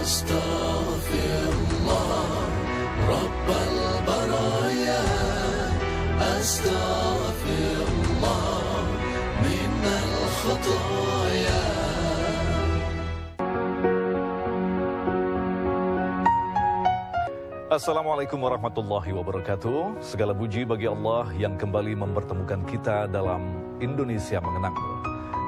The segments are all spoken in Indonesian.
أستغفر الله رب البرايا أستغفر الله من الخطايا. Assalamualaikum warahmatullahi wabarakatuh. Segala puji bagi Allah yang kembali mempertemukan kita dalam Indonesia Mengenangmu.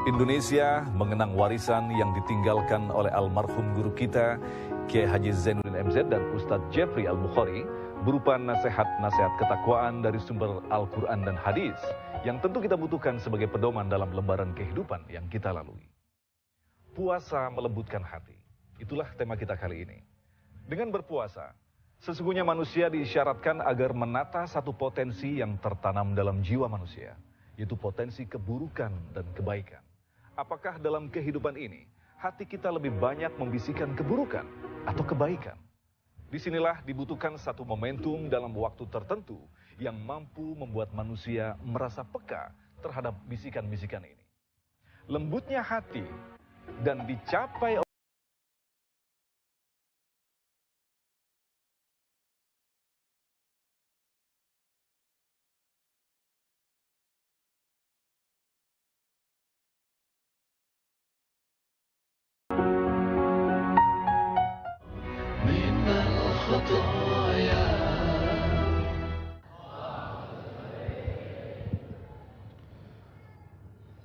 Indonesia mengenang warisan yang ditinggalkan oleh almarhum guru kita Kiai Haji Zainuddin MZ dan Ustadz Jeffrey Al-Bukhari berupa nasihat-nasihat ketakwaan dari sumber Al-Quran dan hadis yang tentu kita butuhkan sebagai pedoman dalam lembaran kehidupan yang kita lalui. Puasa melembutkan hati. Itulah tema kita kali ini. Dengan berpuasa, sesungguhnya manusia diisyaratkan agar menata satu potensi yang tertanam dalam jiwa manusia, yaitu potensi keburukan dan kebaikan. Apakah dalam kehidupan ini, hati kita lebih banyak membisikkan keburukan atau kebaikan? Disinilah dibutuhkan satu momentum dalam waktu tertentu yang mampu membuat manusia merasa peka terhadap bisikan-bisikan ini. Lembutnya hati dan dicapai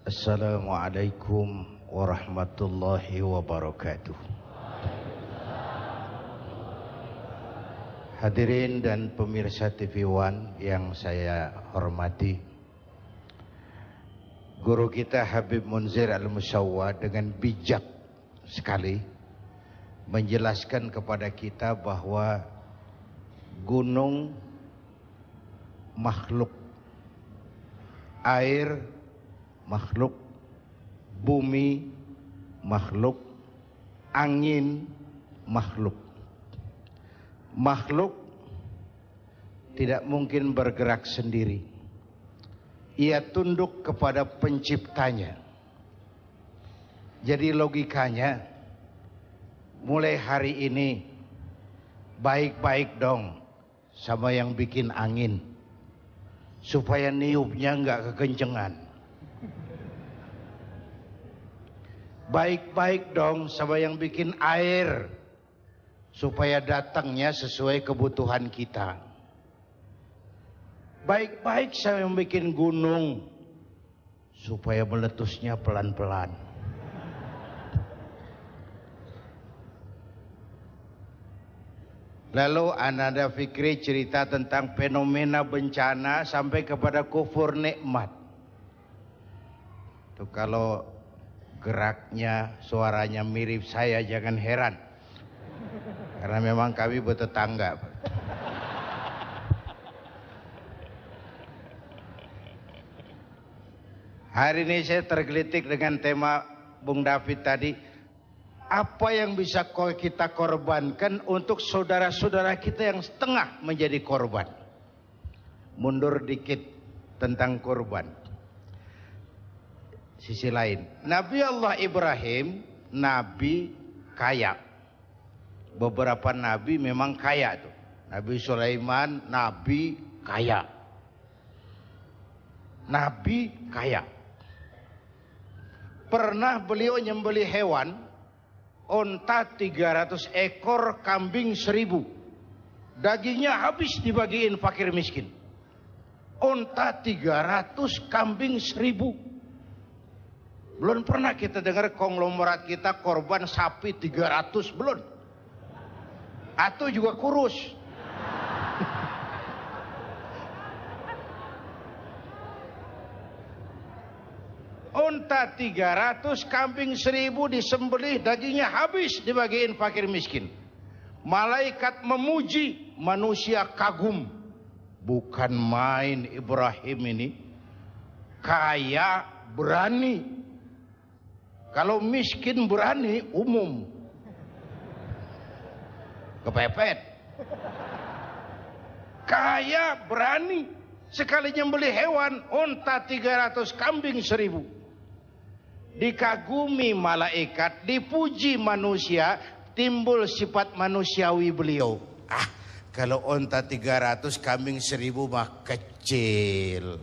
Assalamualaikum warahmatullahi wabarakatuh. Hadirin dan pemirsa TV One yang saya hormati, guru kita Habib Munzir Al-Musyawwa dengan bijak sekali menjelaskan kepada kita bahwa gunung makhluk, air makhluk, bumi makhluk, angin makhluk. Makhluk tidak mungkin bergerak sendiri. Ia tunduk kepada penciptanya. Jadi logikanya, mulai hari ini baik-baik dong sama yang bikin angin, supaya niupnya nggak kekencengan. Baik-baik dong sama yang bikin air, supaya datangnya sesuai kebutuhan kita. Baik-baik sama yang bikin gunung, supaya meletusnya pelan-pelan. Lalu Ananda Fikri cerita tentang fenomena bencana sampai kepada kufur nikmat. Tuh, kalau geraknya, suaranya mirip saya jangan heran, karena memang kami bertetangga. Hari ini saya tergelitik dengan tema Bung David tadi. Apa yang bisa kita korbankan untuk saudara-saudara kita yang setengah menjadi korban? Mundur dikit tentang korban. Sisi lain, Nabi Allah Ibrahim, nabi kaya. Beberapa nabi memang kaya tuh. Nabi Sulaiman, nabi kaya. Nabi kaya. Pernah beliau nyembelih hewan, onta 300 ekor, kambing 1000. Dagingnya habis dibagiin fakir miskin. Onta 300, kambing 1000. Belum pernah kita dengar konglomerat kita korban sapi 300, belum. Atau juga kurus. Unta 300, kambing 1000 disembelih, dagingnya habis dibagiin fakir miskin. Malaikat memuji, manusia kagum. Bukan main Ibrahim ini. Kaya, berani. Kalau miskin berani, umum. Kepepet. Kaya berani. Sekali nyembelih hewan, unta 300, kambing 1000. Dikagumi malaikat, dipuji manusia. timbul sifat manusiawi beliau. Kalau onta 300, kambing 1000 mah kecil.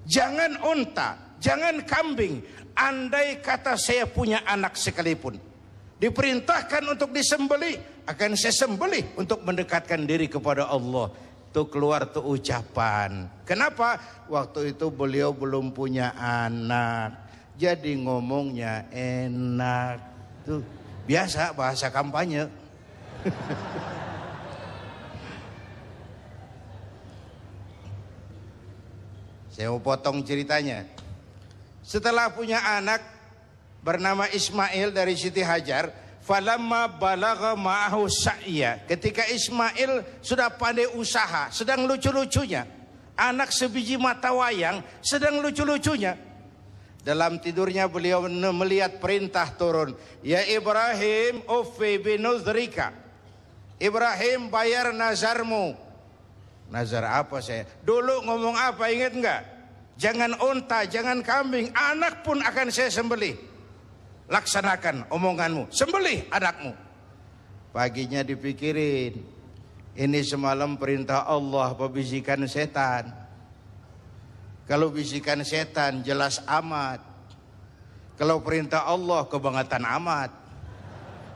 Jangan onta, jangan kambing. Andai kata saya punya anak sekalipun, diperintahkan untuk disembelih, akan saya sembelih untuk mendekatkan diri kepada Allah. Tuh keluar tuh ucapan. Kenapa? Waktu itu beliau belum punya anak, jadi ngomongnya enak. Tuh biasa bahasa kampanye. Saya mau potong ceritanya. Setelah punya anak bernama Ismail dari Siti Hajar, falamma balagha ma'ahu sa'ya, ketika Ismail sudah pandai usaha, sedang lucu-lucunya, anak sebiji mata wayang sedang lucu-lucunya, dalam tidurnya beliau melihat perintah turun, ya Ibrahim ufi binuzrika, Ibrahim bayar nazarmu. Nazar apa saya? Dulu ngomong apa, ingat enggak? Jangan unta, jangan kambing, anak pun akan saya sembelih. Laksanakan omonganmu, sembelih anakmu. Paginya dipikirin, ini semalam perintah Allah apa bisikan setan? Kalau bisikan setan jelas amat, kalau perintah Allah kebangetan amat.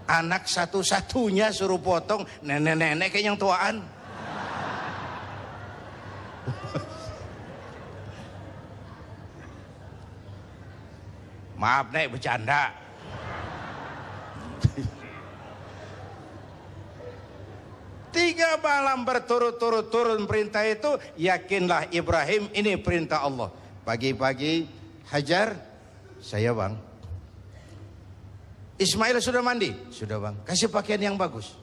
Anak satu-satunya suruh potong, nenek-nenek kayak yang tuaan. Maaf nek, bercanda. Tiga malam berturut-turut turun perintah itu, yakinlah Ibrahim ini perintah Allah. Pagi-pagi, Hajar, saya bang. Ismail sudah mandi? Sudah bang. Kasih pakaian yang bagus.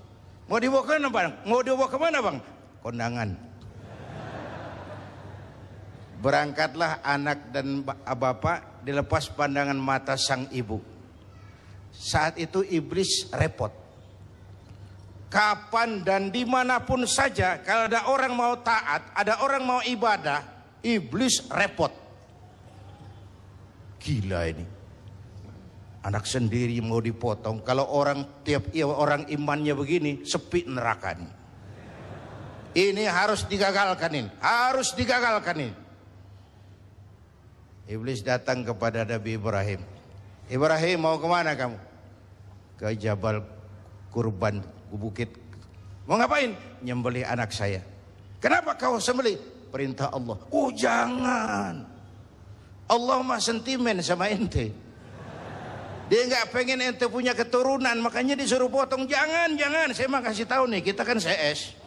Mau dibawa ke mana bang? Mau dibawa ke mana bang? Kondangan. Berangkatlah anak dan bapak, dilepas pandangan mata sang ibu. Saat itu iblis repot. Kapan dan dimanapun saja, kalau ada orang mau taat, ada orang mau ibadah, iblis repot. Gila ini. Anak sendiri mau dipotong. Kalau orang orang imannya begini, sepi neraka nih. Ini harus digagalkan ini. Harus digagalkan ini. Iblis datang kepada Nabi Ibrahim. Ibrahim, mau kemana kamu? Ke Jabal Kurban, ke bukit. Mau ngapain? Nyembelih anak saya. Kenapa kau sembelih? Perintah Allah. Oh jangan. Allah mah sentimen sama ente. Dia nggak pengen ente punya keturunan, makanya disuruh potong. Jangan, jangan. Saya mah kasih tahu nih, kita kan CS.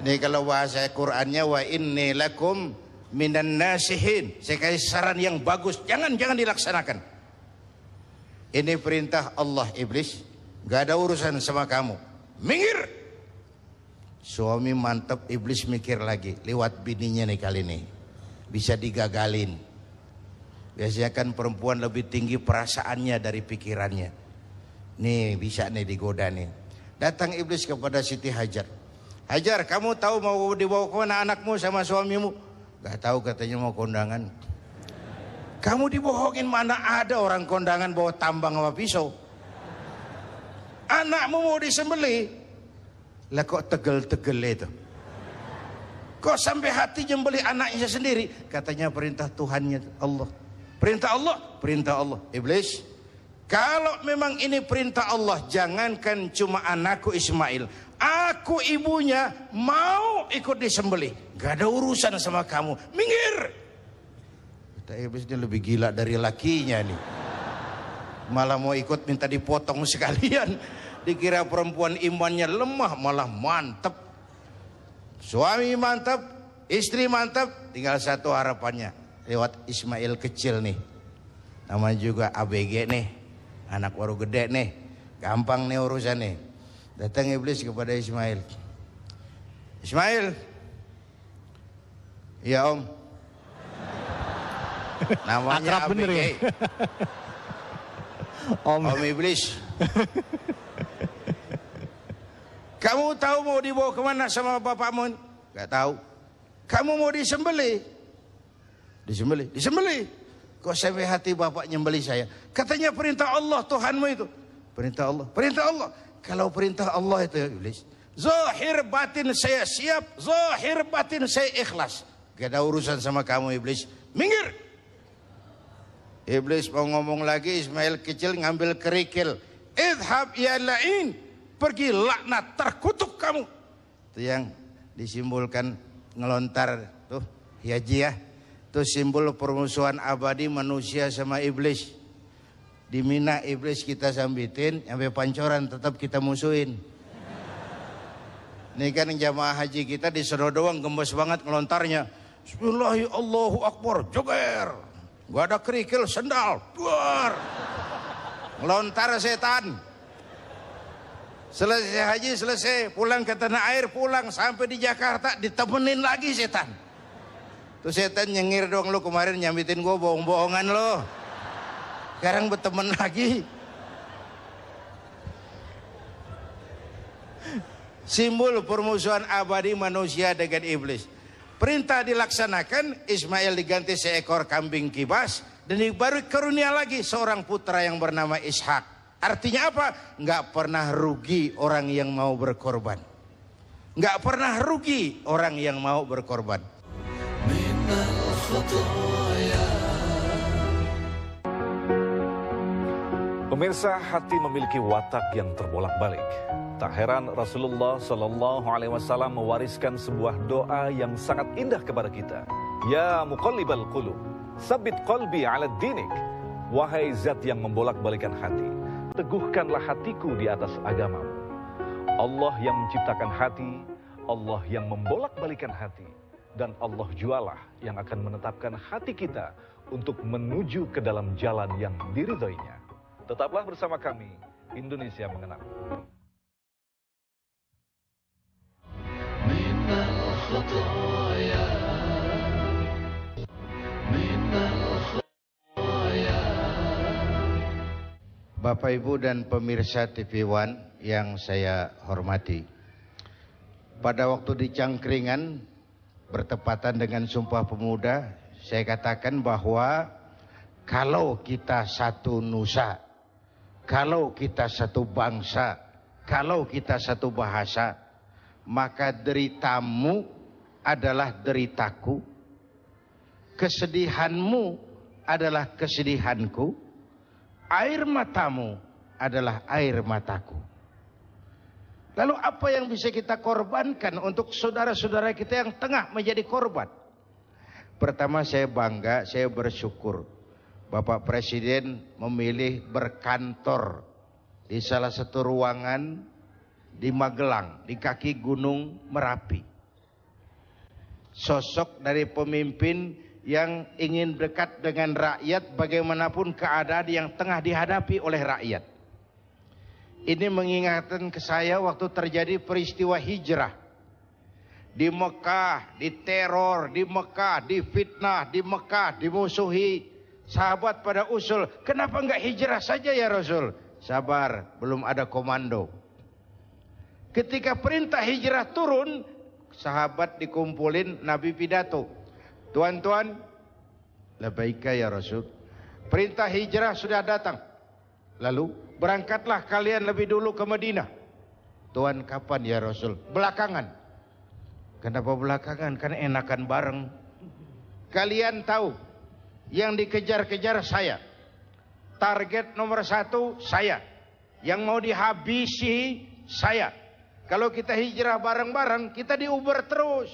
Ini kalau bahasa Qur'annya, wa inni lakum minan nasihin. Saya kasih saran yang bagus, jangan dilaksanakan. Ini perintah Allah, iblis. Gak ada urusan sama kamu. Minggir. Suami mantap, iblis mikir lagi. Lewat bininya nih kali ini. Bisa digagalin. Biasanya kan perempuan lebih tinggi perasaannya dari pikirannya. Nih bisa nih digoda nih. Datang iblis kepada Siti Hajar. Hajar, kamu tahu mau dibawa ke mana anakmu sama suamimu? Gak tahu, katanya mau kondangan. Kamu dibohongin, mana ada orang kondangan bawa tambang sama pisau. Anakmu mau disembelih. Lah kok tegel-tegel itu? Kok sampai hati nyembelih anaknya sendiri? Katanya perintah Tuhannya Allah. Perintah Allah, perintah Allah. Iblis, kalau memang ini perintah Allah, jangankan cuma anakku Ismail, aku ibunya mau ikut disembelih. Gak ada urusan sama kamu. Minggir. Kata iblis, ini lebih gila dari lakinya nih. Malah mau ikut minta dipotong sekalian. Dikira perempuan imannya lemah, malah mantep. Suami mantap, istri mantap, tinggal satu harapannya. Lewat Ismail kecil nih. Namanya juga ABG nih. Anak baru gede nih. Gampang nih urusan nih. Datang iblis kepada Ismail. Ismail. Iya om. Namanya ABG. Ya? Om iblis. Kamu tahu mau dibawa kemana sama bapakmu? Gak tahu. Kamu mau disembelih. Disembelih. kok sampai hati bapak nyembeli saya? Katanya perintah Allah Tuhanmu itu. Perintah Allah, perintah Allah. Kalau perintah Allah itu ya iblis, zahir batin saya siap, zahir batin saya ikhlas. Gak ada urusan sama kamu iblis, minggir. Iblis mau ngomong lagi, Ismail kecil ngambil kerikil. Idhab ya la'in, pergi laknat, terkutuk kamu. Itu yang disimbolkan ngelontar tuh, hiajiah. Itu simbol permusuhan abadi manusia sama iblis. Di Mina iblis kita sambitin, sampai pancoran tetap kita musuhin. Ini kan jamaah haji kita di Sedo doang gembos banget ngelontarnya. Bismillahirrahmanirrahim, Allahu Akbar, joger. Gak ada kerikil, sendal, duar. Ngelontar setan. Selesai haji, selesai. Pulang ke tanah air, pulang. Sampai di Jakarta, ditemenin lagi setan. Tuh setan nyengir doang, lu kemarin nyambitin gue bohong-bohongan lo. Sekarang berteman lagi. Simbol permusuhan abadi manusia dengan iblis. Perintah dilaksanakan, Ismail diganti seekor kambing kibas. Dan baru karunia lagi seorang putra yang bernama Ishak. Artinya apa? Nggak pernah rugi orang yang mau berkorban. Nggak pernah rugi orang yang mau berkorban. Minal khotoya. Pemirsa, hati memiliki watak yang terbolak-balik. Tak heran Rasulullah Shallallahu Alaihi Wasallam mewariskan sebuah doa yang sangat indah kepada kita. Ya muqallibal qulub, sabit qalbi ala dinik. Wahai zat yang membolak-balikan hati, teguhkanlah hatiku di atas agamamu. Allah yang menciptakan hati, Allah yang membolak-balikan hati, dan Allah jualah yang akan menetapkan hati kita untuk menuju ke dalam jalan yang diridhoinya. Tetaplah bersama kami, Indonesia Mengenang. Minal khotoya. Minal khotoya. Bapak Ibu dan pemirsa TV One yang saya hormati. Pada waktu di Cangkringan, bertepatan dengan Sumpah Pemuda, saya katakan bahwa kalau kita satu nusa, kalau kita satu bangsa, kalau kita satu bahasa, maka deritamu adalah deritaku, kesedihanmu adalah kesedihanku, air matamu adalah air mataku. Lalu apa yang bisa kita korbankan untuk saudara-saudara kita yang tengah menjadi korban? Pertama, saya bangga, saya bersyukur Bapak Presiden memilih berkantor di salah satu ruangan di Magelang, di kaki Gunung Merapi. Sosok dari pemimpin yang ingin dekat dengan rakyat bagaimanapun keadaan yang tengah dihadapi oleh rakyat. Ini mengingatkan ke saya waktu terjadi peristiwa hijrah. Di Mekah, diteror, di Mekah, difitnah, di Mekah, dimusuhi. Sahabat pada usul, kenapa enggak hijrah saja ya Rasul? Sabar, belum ada komando. Ketika perintah hijrah turun, sahabat dikumpulin, Nabi pidato. Tuan-tuan, labaika ya Rasul. Perintah hijrah sudah datang. Lalu, berangkatlah kalian lebih dulu ke Madinah. Tuan, kapan ya Rasul? Belakangan. Kenapa belakangan? Kan enakan bareng. Kalian tahu, yang dikejar-kejar saya. Target nomor 1 saya. Yang mau dihabisi saya. Kalau kita hijrah bareng-bareng, kita diuber terus.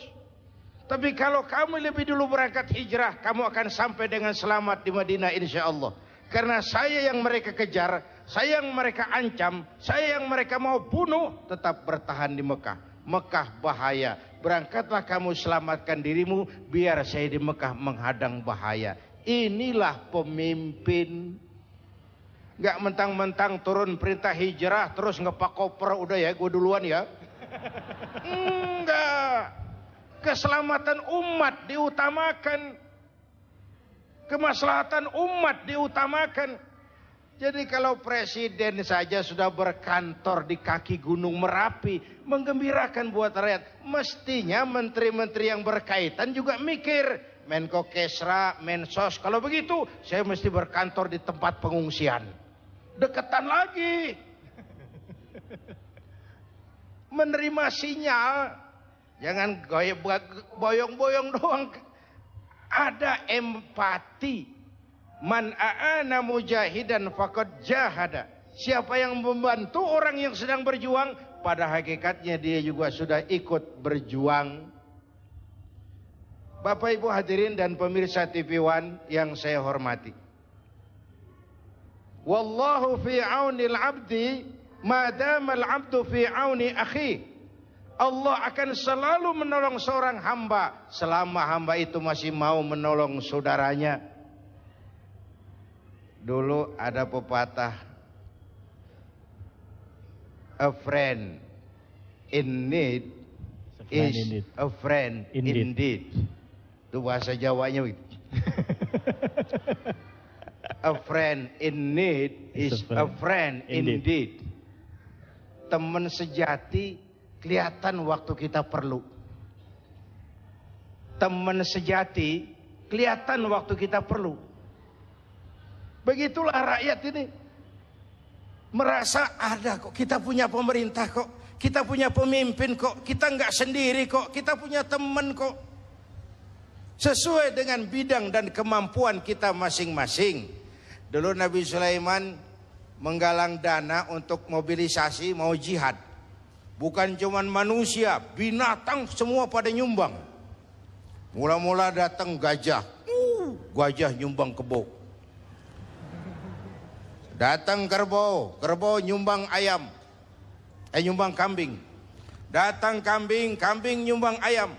Tapi kalau kamu lebih dulu berangkat hijrah, kamu akan sampai dengan selamat di Madinah insya Allah. Karena saya yang mereka kejar, saya yang mereka ancam, saya yang mereka mau bunuh, tetap bertahan di Mekah. Mekah bahaya. Berangkatlah kamu selamatkan dirimu, biar saya di Mekah menghadang bahaya. Inilah pemimpin. Gak mentang-mentang turun perintah hijrah terus ngepak koper, udah ya gue duluan ya. Enggak. Keselamatan umat diutamakan. Kemaslahatan umat diutamakan. Jadi kalau presiden saja sudah berkantor di kaki Gunung Merapi, menggembirakan buat rakyat, mestinya menteri-menteri yang berkaitan juga mikir Menko Kesra, Mensos. Kalau begitu, saya mesti berkantor di tempat pengungsian. Deketan lagi. Menerima sinyal. Jangan boyong-boyong doang. Ada empati. Man a'ana mujahidan faqad jahada. Siapa yang membantu orang yang sedang berjuang, pada hakikatnya dia juga sudah ikut berjuang. Bapak Ibu hadirin dan pemirsa TV One yang saya hormati. Wallahu fi aunil abdi madamal abdu fi auni akhi. Allah akan selalu menolong seorang hamba selama hamba itu masih mau menolong saudaranya. Dulu ada pepatah, a friend in need is a friend indeed. Itu bahasa Jawanya gitu. A friend in need is a friend indeed. Teman sejati kelihatan waktu kita perlu. Teman sejati kelihatan waktu kita perlu. Begitulah rakyat ini. Merasa ada kok, kita punya pemerintah kok, kita punya pemimpin kok, kita nggak sendiri kok, kita punya teman kok. Sesuai dengan bidang dan kemampuan kita masing-masing. Dulu Nabi Sulaiman menggalang dana untuk mobilisasi mau jihad. Bukan cuman manusia, binatang semua pada nyumbang. Mula-mula datang gajah. Gajah nyumbang kebo. Datang kerbau, kerbau nyumbang ayam. Nyumbang kambing. Datang kambing, kambing nyumbang ayam.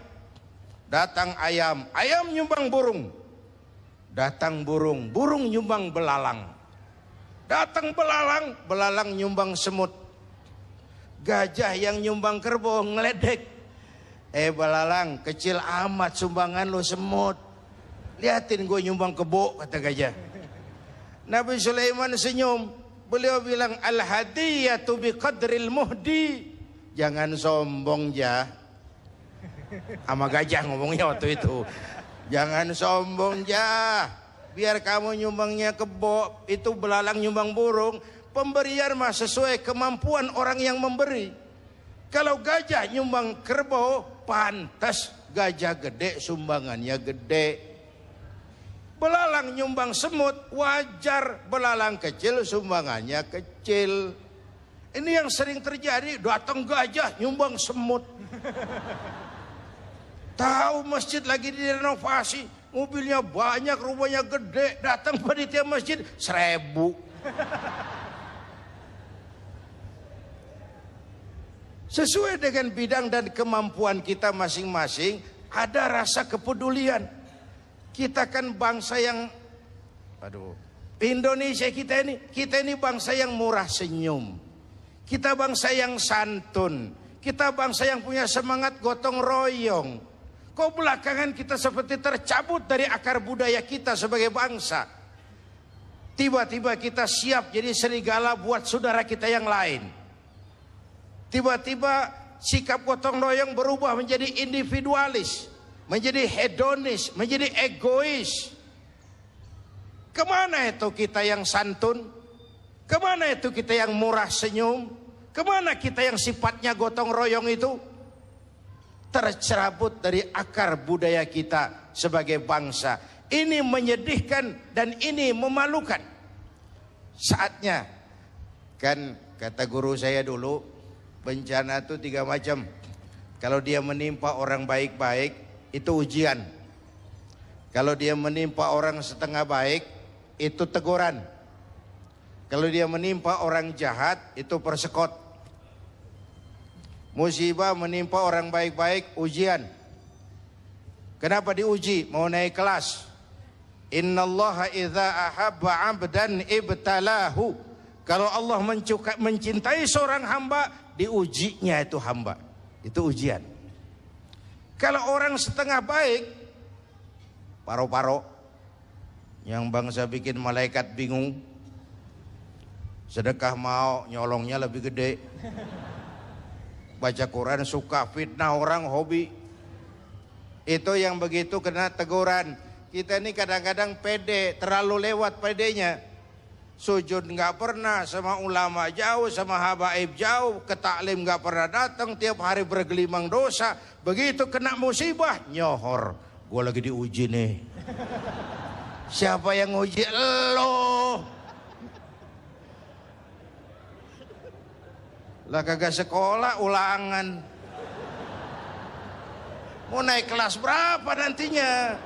Datang ayam, ayam nyumbang burung. Datang burung, burung nyumbang belalang. Datang belalang, belalang nyumbang semut. Gajah yang nyumbang kerbau ngeledek. Belalang, kecil amat sumbangan lo semut. Liatin gue nyumbang kebo, kata gajah. Nabi Sulaiman senyum. Beliau bilang, al-hadiyatu biqadril muhdi. Jangan sombong ya. Sama gajah ngomongnya waktu itu. Jangan sombong ya. Biar kamu nyumbangnya kebo, itu belalang nyumbang burung. Pemberian mah sesuai kemampuan orang yang memberi. Kalau gajah nyumbang kerbau, pantas gajah gede sumbangannya gede. Belalang nyumbang semut, wajar belalang kecil sumbangannya kecil. Ini yang sering terjadi, datang gajah nyumbang semut. Tahu masjid lagi direnovasi, mobilnya banyak, rumahnya gede, datang panitia masjid 1000. Sesuai dengan bidang dan kemampuan kita masing-masing, ada rasa kepedulian. Kita kan bangsa yang, Indonesia kita ini bangsa yang murah senyum. Kita bangsa yang santun. Kita bangsa yang punya semangat gotong royong. Kok belakangan kita seperti tercabut dari akar budaya kita sebagai bangsa. Tiba-tiba kita siap jadi serigala buat saudara kita yang lain. Tiba-tiba sikap gotong royong berubah menjadi individualis, menjadi hedonis, menjadi egois. Kemana itu kita yang santun? Kemana itu kita yang murah senyum? Kemana kita yang sifatnya gotong royong itu? Tercerabut dari akar budaya kita sebagai bangsa. Ini menyedihkan dan ini memalukan. Saatnya, kan kata guru saya dulu, bencana itu 3 macam. Kalau dia menimpa orang baik-baik, itu ujian. Kalau dia menimpa orang setengah baik, itu teguran. Kalau dia menimpa orang jahat, itu persekot. Musibah menimpa orang baik-baik, ujian. Kenapa diuji? Mau naik kelas. Innallaha idza ahabba 'abdan ibtalahu. Kalau Allah mencintai seorang hamba, diujinya itu hamba. Itu ujian. Kalau orang setengah baik, paro-paro, yang bangsa bikin malaikat bingung. Sedekah mau, nyolongnya lebih gede. Baca Quran suka, fitnah orang hobi. Itu yang begitu kena teguran. Kita ini kadang-kadang pede, terlalu lewat pedenya. Sujud nggak pernah, sama ulama jauh, sama habaib jauh, ke taklim nggak pernah datang, tiap hari bergelimang dosa. Begitu kena musibah, nyohor. Gue lagi diuji nih. Siapa yang uji? Lo. Lah kagak sekolah, ulangan. Mau naik kelas berapa nantinya?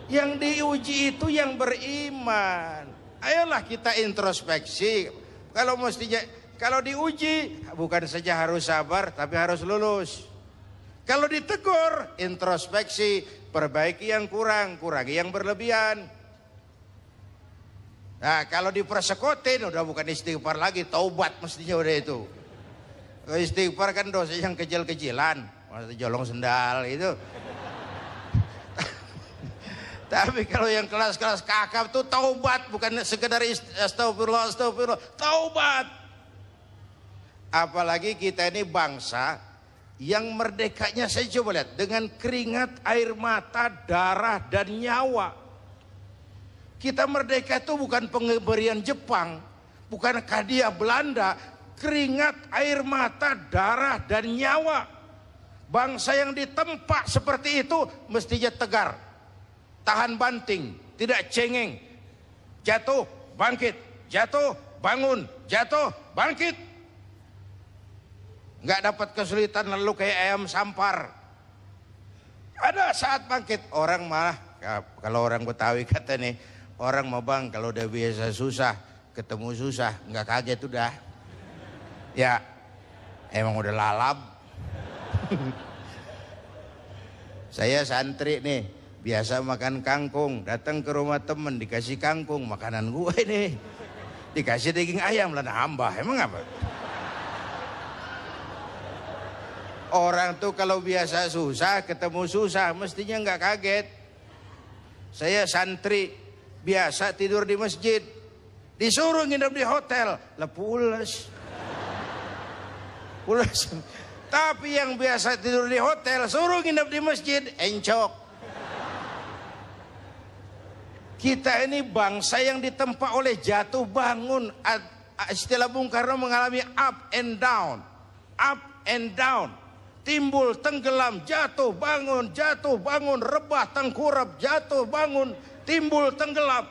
Yang diuji itu yang beriman. Ayolah kita introspeksi. Kalau diuji bukan saja harus sabar, tapi harus lulus. Kalau ditegur, introspeksi, perbaiki yang kurang, kurangi yang berlebihan. Nah, kalau dipersekotin udah bukan istighfar lagi, taubat mestinya udah itu. Istighfar kan dosa yang kecil-kecilan, maksudnya jolong sendal itu. Tapi kalau yang kelas-kelas kakap tuh taubat, bukan sekedar astagfirullah, taubat. Apalagi kita ini bangsa yang merdekanya, saya coba lihat, dengan keringat, air mata, darah, dan nyawa. Kita merdeka itu bukan pemberian Jepang, bukan hadiah Belanda, keringat, air mata, darah, dan nyawa. Bangsa yang ditempa seperti itu mestinya tegar, tahan banting, tidak cengeng, jatuh, bangkit, jatuh, bangun, jatuh, bangkit. Nggak dapat kesulitan lalu kayak ayam sampar. Ada saat bangkit, orang malah, kalau orang Betawi kata nih, orang mah bang kalau udah biasa susah, ketemu susah, nggak kaget udah. Ya, emang udah lalap. Saya santri nih, biasa makan kangkung, datang ke rumah temen dikasih kangkung, makanan gue nih. Dikasih daging ayam lah nambah, emang apa? Orang tuh kalau biasa susah, ketemu susah, mestinya nggak kaget. Saya santri, biasa tidur di masjid, disuruh nginep di hotel, lah pulas. Tapi yang biasa tidur di hotel, suruh nginep di masjid, encok. Kita ini bangsa yang ditempa oleh jatuh bangun. Istilah Bung Karno mengalami up and down, up and down. Timbul, tenggelam, jatuh, bangun, rebah, tengkurap, jatuh, bangun, timbul, tenggelam.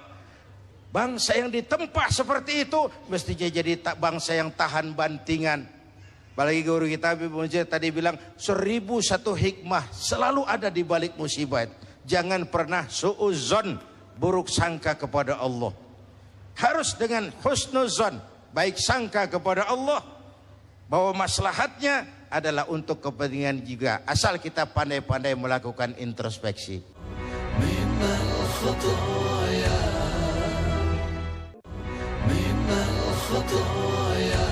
Bangsa yang ditempa seperti itu mestinya jadi bangsa yang tahan bantingan. Apalagi guru kita Habib Munzir tadi bilang 1001 hikmah selalu ada di balik musibah. Jangan pernah suudzon, buruk sangka kepada Allah. Harus dengan husnuzon, baik sangka kepada Allah, bahwa maslahatnya adalah untuk kepentingan juga, asal kita pandai-pandai melakukan introspeksi. Minal khataya, minal khataya.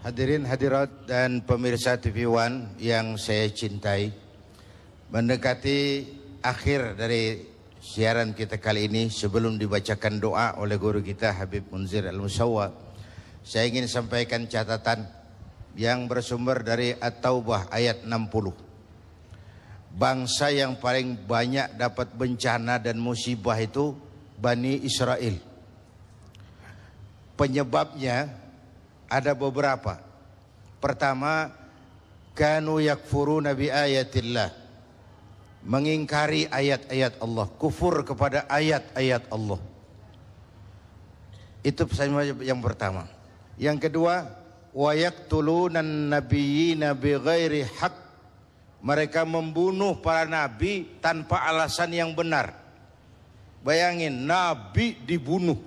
Hadirin hadirat dan pemirsa TV One yang saya cintai, mendekati akhir dari siaran kita kali ini, sebelum dibacakan doa oleh guru kita Habib Munzir Al-Musawwa, saya ingin sampaikan catatan yang bersumber dari At-Taubah ayat 60. Bangsa yang paling banyak dapat bencana dan musibah itu Bani Israel. Penyebabnya ada beberapa. Pertama, kanu yakfuruna bi ayatillah, mengingkari ayat-ayat Allah, kufur kepada ayat-ayat Allah. Itu yang pertama. Yang kedua, wa yaqtulunan nabiyyina bighairi haq, mereka membunuh para nabi tanpa alasan yang benar. Bayangin, nabi dibunuh.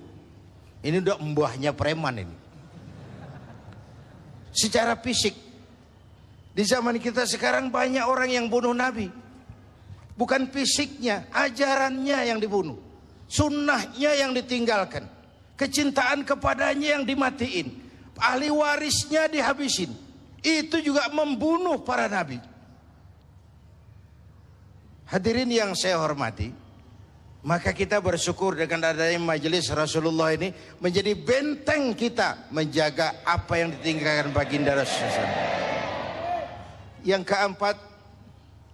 Ini udah mbahnya preman ini. Secara fisik, di zaman kita sekarang banyak orang yang bunuh nabi. Bukan fisiknya, ajarannya yang dibunuh, sunnahnya yang ditinggalkan, kecintaan kepadanya yang dimatiin, ahli warisnya dihabisin. Itu juga membunuh para nabi. Hadirin yang saya hormati, maka kita bersyukur dengan adanya majelis Rasulullah ini menjadi benteng kita menjaga apa yang ditinggalkan baginda Rasulullah. Yang keempat,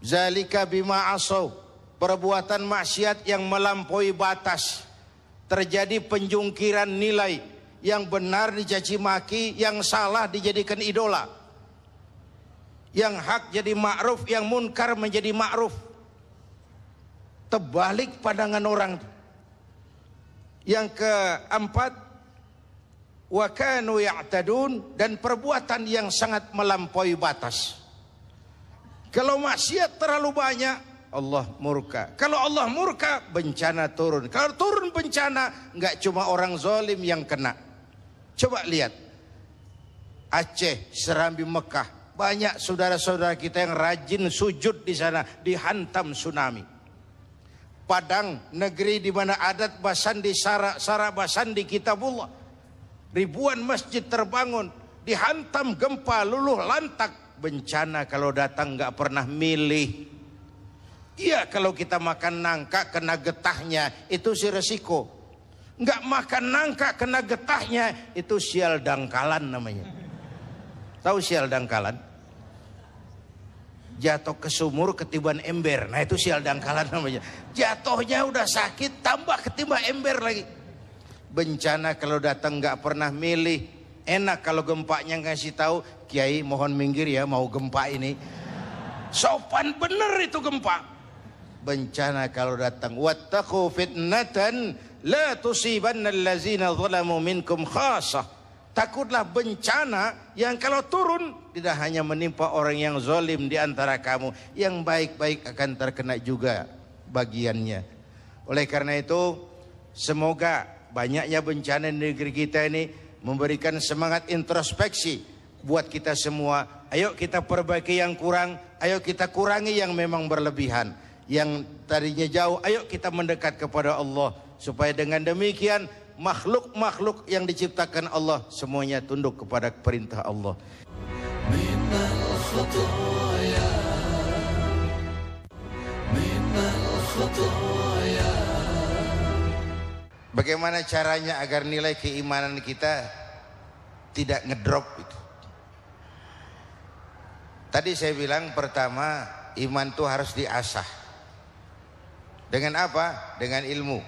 zalika bima asaw, perbuatan maksiat yang melampaui batas. Terjadi penjungkiran nilai, yang benar dicaci maki, yang salah dijadikan idola. Yang hak jadi ma'ruf, yang munkar menjadi ma'ruf. Terbalik pandangan orang. Yang keempat, wa kanu ya'tadun, dan perbuatan yang sangat melampaui batas. Kalau maksiat terlalu banyak, Allah murka. Kalau Allah murka, bencana turun. Kalau turun bencana, enggak cuma orang zalim yang kena. Coba lihat Aceh, Serambi, Mekah, banyak saudara-saudara kita yang rajin sujud di sana, dihantam tsunami. Padang, negeri di mana adat basandi, sara basandi kitabullah, ribuan masjid terbangun, dihantam gempa, luluh lantak. Bencana kalau datang nggak pernah milih. Iya, kalau kita makan nangka kena getahnya, itu si resiko. Nggak makan nangka kena getahnya, itu sial dangkalan namanya. Tahu sial dangkalan? Jatuh ke sumur ketiban ember, nah itu sial dangkalan namanya. Jatuhnya udah sakit, tambah ketiban ember lagi. Bencana kalau datang nggak pernah milih. Enak kalau gempanya ngasih tahu, Kiai mohon minggir ya, mau gempa ini. Sopan bener itu gempa. Bencana kalau datang, wattaqu fitnatan la tusibanna allazina zalamu minkum khassah. Takutlah bencana yang kalau turun tidak hanya menimpa orang yang zalim di antara kamu, yang baik-baik akan terkena juga bagiannya. Oleh karena itu, semoga banyaknya bencana di negeri kita ini memberikan semangat introspeksi buat kita semua. Ayo kita perbaiki yang kurang, ayo kita kurangi yang memang berlebihan. Yang tadinya jauh, ayo kita mendekat kepada Allah, supaya dengan demikian makhluk-makhluk yang diciptakan Allah semuanya tunduk kepada perintah Allah. Minal khataya, minal khataya. Bagaimana caranya agar nilai keimanan kita tidak ngedrop itu? Tadi saya bilang pertama, iman itu harus diasah. Dengan apa? Dengan ilmu,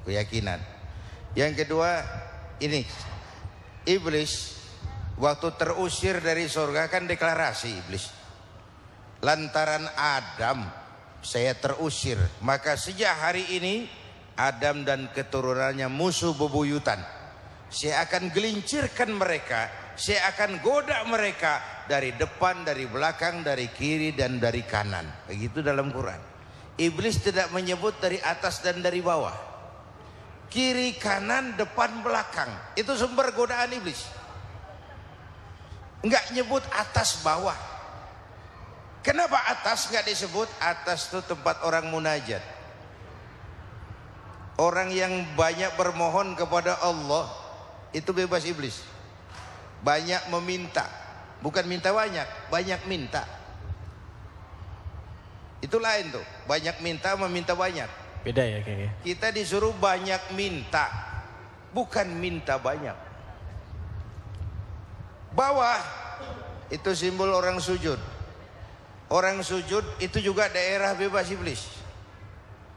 keyakinan. Yang kedua, ini iblis waktu terusir dari surga kan deklarasi iblis, lantaran Adam saya terusir, maka sejak hari ini Adam dan keturunannya musuh bebuyutan. Saya akan gelincirkan mereka, saya akan goda mereka dari depan, dari belakang, dari kiri dan dari kanan. Begitu dalam Quran. Iblis tidak menyebut dari atas dan dari bawah, kiri, kanan, depan, belakang. Itu sumber godaan iblis. Enggak nyebut atas, bawah. Kenapa atas enggak disebut? Atas itu tempat orang munajat. Orang yang banyak bermohon kepada Allah, itu bebas iblis. Banyak meminta. Bukan minta banyak, banyak minta. Itu lain tuh. Banyak minta, meminta banyak. Beda ya kayaknya. Kita disuruh banyak minta, bukan minta banyak. Bawah itu simbol orang sujud. Orang sujud itu juga daerah bebas iblis.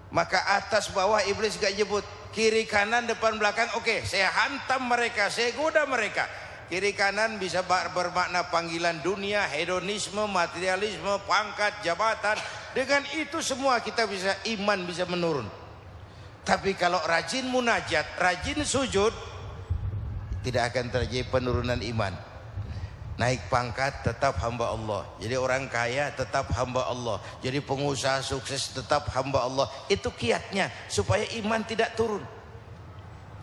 Maka atas bawah iblis gak nyebut. Kiri kanan depan belakang, oke, saya hantam mereka, saya goda mereka. Kiri kanan bisa bermakna panggilan dunia, hedonisme, materialisme, pangkat, jabatan. Dengan itu semua kita bisa, iman bisa menurun. Tapi kalau rajin munajat, rajin sujud, tidak akan terjadi penurunan iman. Naik pangkat tetap hamba Allah. Jadi orang kaya tetap hamba Allah. Jadi pengusaha sukses tetap hamba Allah. Itu kiatnya supaya iman tidak turun.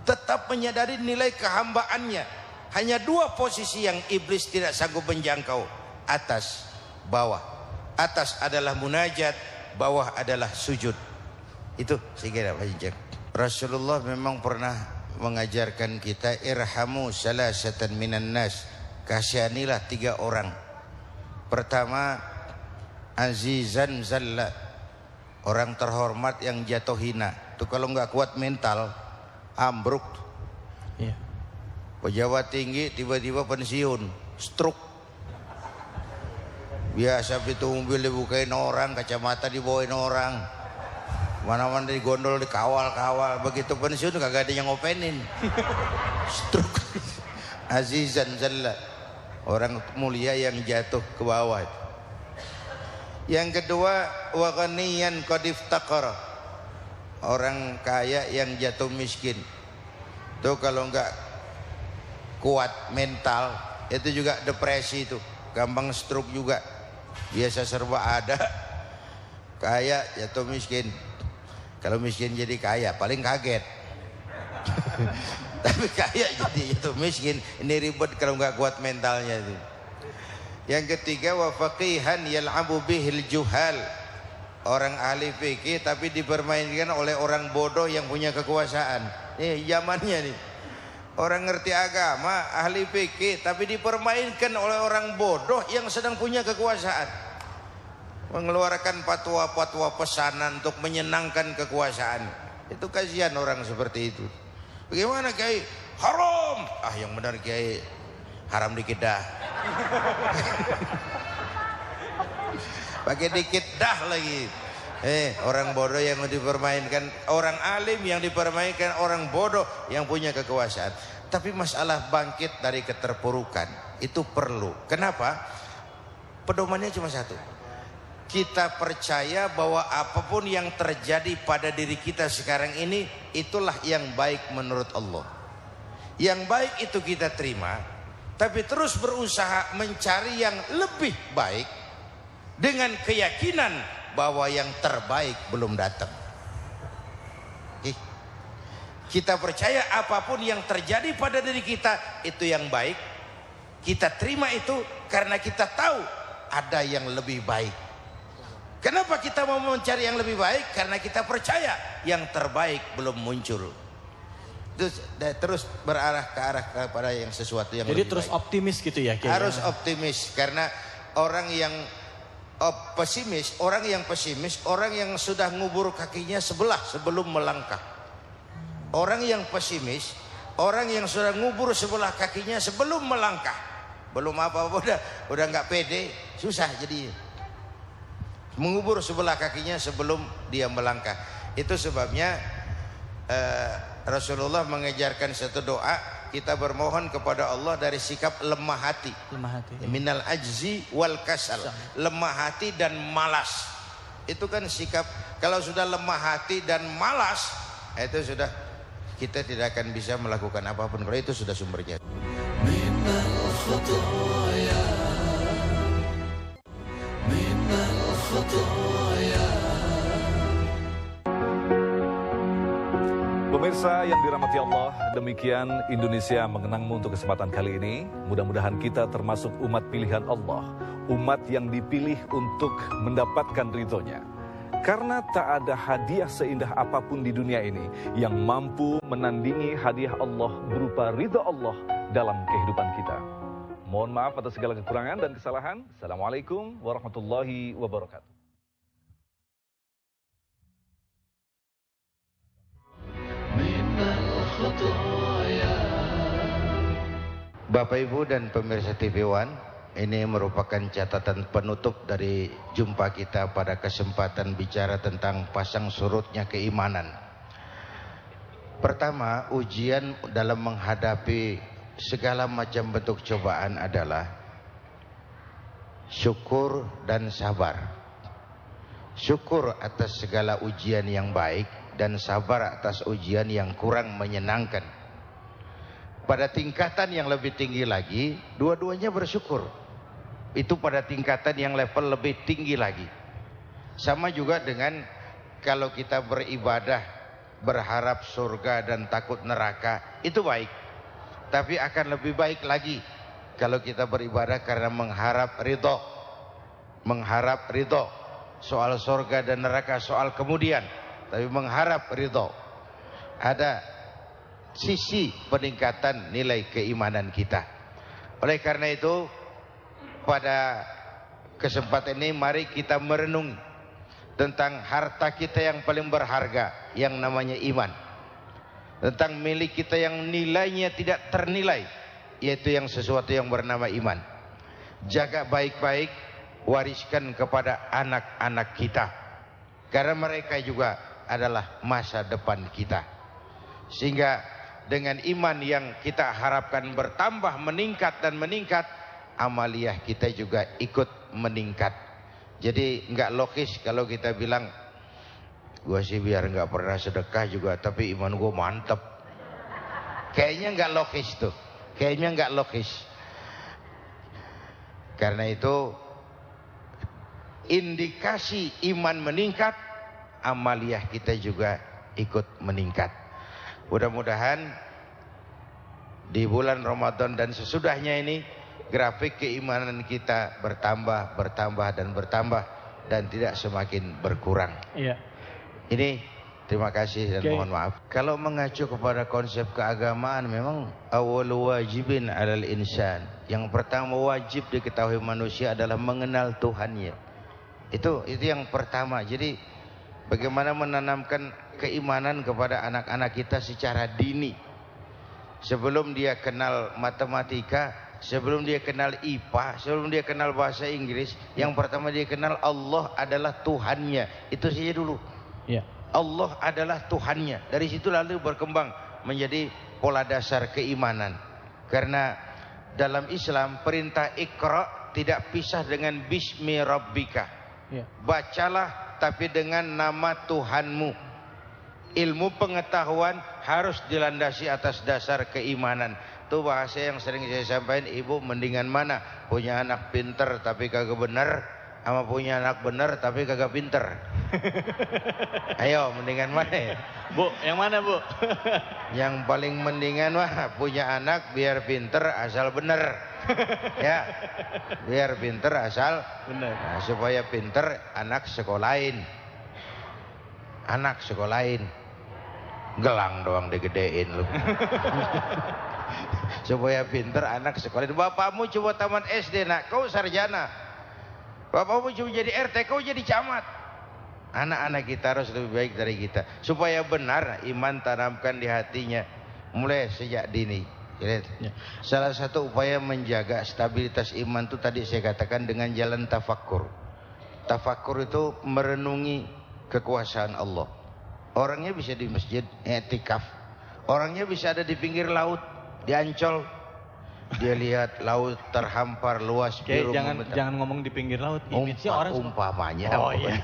Tetap menyadari nilai kehambaannya. Hanya dua posisi yang iblis tidak sanggup menjangkau. Atas, bawah. Atas adalah munajat, bawah adalah sujud. Itu saya kira Pak Jinjang. Rasulullah memang pernah mengajarkan kita irhamu salasatan minan nas. Kasihanilah 3 orang. Pertama, azizan zalla, orang terhormat yang jatuh hina. Itu kalau nggak kuat mental, ambruk. Iya. Pejabat tinggi tiba-tiba pensiun, stroke. Biasa pintu mobil dibukain orang, kacamata dibawain orang, mana-mana digondol, dikawal-kawal. Begitu pensiun kagak ada yang ngopenin. Stroke. Azizan zalla, orang mulia yang jatuh ke bawah. Yang kedua, wa ghaniyan qad iftaqara, orang kaya yang jatuh miskin. Tuh kalau enggak kuat mental itu juga depresi, itu gampang stroke juga. Biasa serba ada, kaya jatuh miskin. Kalau miskin jadi kaya paling kaget. Tapi kaya jadi jatuh miskin, ini ribet kalau nggak kuat mentalnya itu. Yang ketiga, wa faqihan yal'abu bihil juhal, orang ahli fikih tapi dipermainkan oleh orang bodoh yang punya kekuasaan. Zamannya nih, orang ngerti agama, ahli fikih tapi dipermainkan oleh orang bodoh yang sedang punya kekuasaan, mengeluarkan fatwa-fatwa pesanan untuk menyenangkan kekuasaan. Itu kasihan orang seperti itu. Bagaimana Kiai? Haram. Yang benar Kiai, haram dikit dah. Pakai dikit dah lagi. Orang bodoh yang dipermainkan, orang alim yang dipermainkan orang bodoh yang punya kekuasaan. Tapi masalah bangkit dari keterpurukan itu perlu. Kenapa? Pedomannya cuma satu. Kita percaya bahwa apapun yang terjadi pada diri kita sekarang ini, itulah yang baik menurut Allah. Yang baik itu kita terima, tapi terus berusaha mencari yang lebih baik dengan keyakinan bahwa yang terbaik belum datang. Kita percaya apapun yang terjadi pada diri kita itu yang baik. Kita terima itu karena kita tahu ada yang lebih baik. Kenapa kita mau mencari yang lebih baik? Karena kita percaya yang terbaik belum muncul. Terus berarah ke arah kepada yang sesuatu yang jadi lebih terus baik. Optimis gitu ya? Harus optimis, karena orang yang pesimis, orang yang sudah ngubur kakinya sebelah sebelum melangkah. Orang yang pesimis, orang yang sudah ngubur sebelah kakinya sebelum melangkah. Belum apa-apa udah nggak pede, susah jadi. Mengubur sebelah kakinya sebelum dia melangkah. Itu sebabnya Rasulullah mengajarkan satu doa, kita bermohon kepada Allah dari sikap lemah hati. Minal ajzi wal kasal, lemah hati dan malas. Itu kan sikap, kalau sudah lemah hati dan malas, itu sudah kita tidak akan bisa melakukan apapun. Kalau itu sudah sumbernya. Minal khotoya, minal khotoya. Pemirsa yang dirahmati Allah, demikian Indonesia Mengenangmu untuk kesempatan kali ini. Mudah-mudahan kita termasuk umat pilihan Allah, umat yang dipilih untuk mendapatkan ridhonya. Karena tak ada hadiah seindah apapun di dunia ini yang mampu menandingi hadiah Allah berupa ridho Allah dalam kehidupan kita. Mohon maaf atas segala kekurangan dan kesalahan. Assalamualaikum warahmatullahi wabarakatuh. Bapak Ibu dan pemirsa TV One, ini merupakan catatan penutup dari jumpa kita pada kesempatan bicara tentang pasang surutnya keimanan. Pertama, ujian dalam menghadapi segala macam bentuk cobaan adalah syukur dan sabar. Syukur atas segala ujian yang baik dan sabar atas ujian yang kurang menyenangkan. Pada tingkatan yang lebih tinggi lagi, dua-duanya bersyukur. Itu pada tingkatan yang level lebih tinggi lagi. Sama juga dengan kalau kita beribadah, berharap surga dan takut neraka, itu baik. Tapi akan lebih baik lagi kalau kita beribadah karena mengharap ridho. Mengharap ridho. Soal surga dan neraka soal kemudian, tapi mengharap ridho. Ada sisi peningkatan nilai keimanan kita. Oleh karena itu, pada kesempatan ini mari kita merenung tentang harta kita yang paling berharga, yang namanya iman. Tentang milik kita yang nilainya tidak ternilai, yaitu yang sesuatu yang bernama iman. Jaga baik-baik, wariskan kepada anak-anak kita, karena mereka juga adalah masa depan kita. Sehingga dengan iman yang kita harapkan bertambah, meningkat dan meningkat, amaliyah kita juga ikut meningkat. Jadi nggak logis kalau kita bilang, gua sih biar nggak pernah sedekah juga tapi iman gua mantep. Kayaknya nggak logis tuh, kayaknya nggak logis. Karena itu indikasi iman meningkat, amaliyah kita juga ikut meningkat. Mudah-mudahan di bulan Ramadan dan sesudahnya ini grafik keimanan kita bertambah, bertambah dan bertambah, dan tidak semakin berkurang. Iya. Ini terima kasih dan Oke. mohon maaf. Kalau mengacu kepada konsep keagamaan, memang awal wajibin alal insan, yang pertama wajib diketahui manusia adalah mengenal Tuhannya. Itu yang pertama. Jadi bagaimana menanamkan keimanan kepada anak-anak kita secara dini. Sebelum dia kenal matematika, sebelum dia kenal IPA, sebelum dia kenal bahasa Inggris, yang pertama dia kenal Allah adalah Tuhannya. Itu saja dulu. Iya. Allah adalah Tuhannya. Dari situ lalu berkembang menjadi pola dasar keimanan. Karena dalam Islam perintah Iqra tidak pisah dengan Bismi Rabbika. Iya. Bacalah tapi dengan nama Tuhanmu. Ilmu pengetahuan harus dilandasi atas dasar keimanan. Itu bahasa yang sering saya sampaikan, ibu mendingan mana? Punya anak pinter tapi kagak bener, sama punya anak bener tapi kagak pinter? Ayo, mendingan mana ya? Bu, yang mana Bu? Yang paling mendingan mah punya anak biar pinter asal bener. Ya, biar pinter asal Benar. nah, supaya pinter anak sekolahin. Anak sekolahin. Gelang doang digedein lu. Supaya pinter anak sekolahin. Bapakmu coba tamat SD nak, kau sarjana. Bapakmu coba jadi RT, kau jadi camat. Anak-anak kita harus lebih baik dari kita. Supaya benar iman tanamkan di hatinya mulai sejak dini. Ya. Salah satu upaya menjaga stabilitas iman itu tadi saya katakan dengan jalan tafakkur. Tafakkur itu merenungi kekuasaan Allah. Orangnya bisa di masjid i'tikaf. Orangnya bisa ada di pinggir laut, di Ancol. Dia lihat laut terhampar luas biru. Jangan ngomong di pinggir laut. Image-nya orang umpamanya. Oh iya.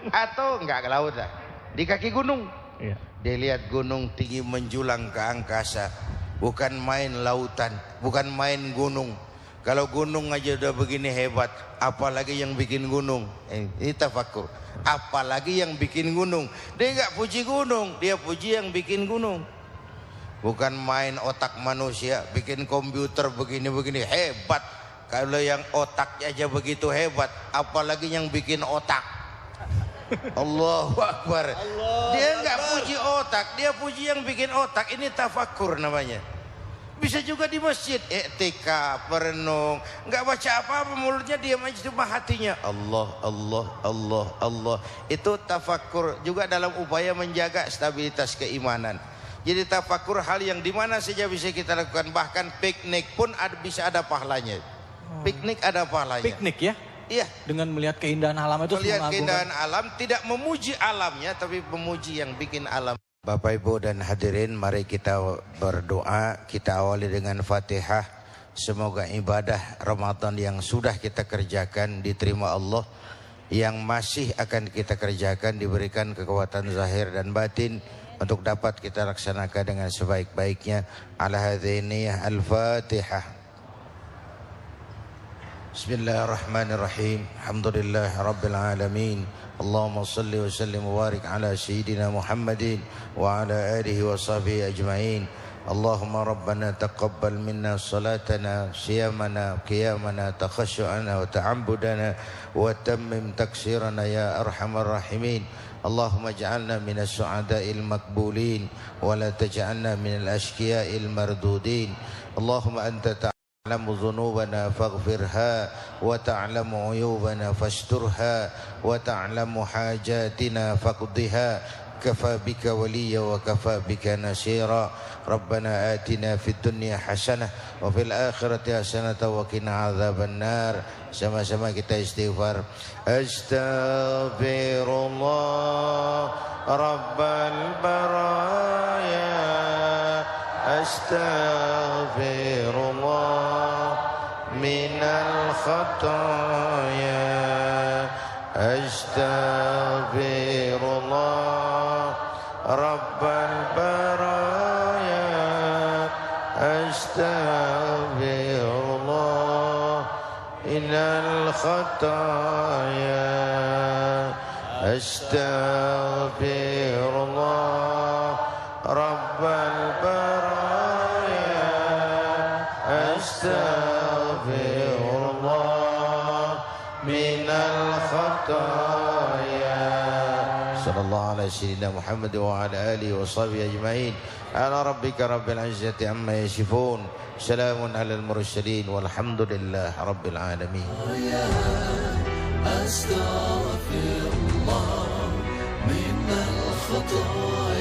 Atau enggak ke laut lah, di kaki gunung. Iya. Dia lihat gunung tinggi menjulang ke angkasa. Bukan main lautan, bukan main gunung. Kalau gunung aja udah begini hebat, apalagi yang bikin gunung. Ini tafakkur. Apalagi yang bikin gunung. Dia enggak puji gunung, dia puji yang bikin gunung. Bukan main otak manusia, bikin komputer begini-begini hebat. Kalau yang otaknya aja begitu hebat, apalagi yang bikin otak. Allahu Akbar. Dia enggak puji otak, dia puji yang bikin otak. Ini tafakkur namanya. Bisa juga di masjid i'tikaf, merenung, enggak baca apa-apa, mulutnya diam aja, cuma hatinya Allah, Allah, Allah, Allah. Itu tafakkur juga dalam upaya menjaga stabilitas keimanan. Jadi tafakkur hal yang dimana saja bisa kita lakukan, bahkan piknik pun bisa ada pahalanya. Piknik ada pahalanya. Piknik ya? Iya. Dengan melihat keindahan alam itu. Melihat keindahan alam, tidak memuji alamnya, tapi memuji yang bikin alam. Bapak Ibu dan hadirin, mari kita berdoa. Kita awali dengan Fatihah. Semoga ibadah Ramadan yang sudah kita kerjakan diterima Allah. Yang masih akan kita kerjakan diberikan kekuatan zahir dan batin untuk dapat kita laksanakan dengan sebaik-baiknya. Ala hadziniyah al-Fatihah. Bismillahirrahmanirrahim. Alhamdulillah rabbil alamin. Allahumma salli wa sallim wa barik ala sayyidina Muhammadin wa ala alihi wa sahbihi ajma'in. Allahumma rabbana taqabbal minna salatana, siyamana, qiyamana, takhashu'ana wa ta'ambudana wa tammim taksirana ya arhamar rahimin. Allahumma ij'alna minas su'ada'il makbulin wa la taj'alna minal ashqiya'il mardudin. Allahumma anta تعلم ذنوبنا فاغفرها وتعلم عيوبنا فاسترها وتعلم حاجاتنا فاقضها كفى بك وليا وكفى بك نصيرا ربنا آتنا في الدنيا حسنة وفي الآخرة حسنة وقنا عذاب النار. Sama-sama kita istighfar. Astaghfirullah Rabbal baraya, astaghfirullah minal khataya, astaghfirullah Rabbal baraya, astaghfirullah minal khataya, astaghfirullah Rabbal baraya, astaghfirullah minal khataya. Sallallahu alaihi sayyidina Muhammad wa ala alihi wa sahbihi ajma'in. Ala rabbika rabbil izzati amma yasifun. Salamun alal mursalin walhamdulillah rabbil alamin. أستغفر الله من الخطايا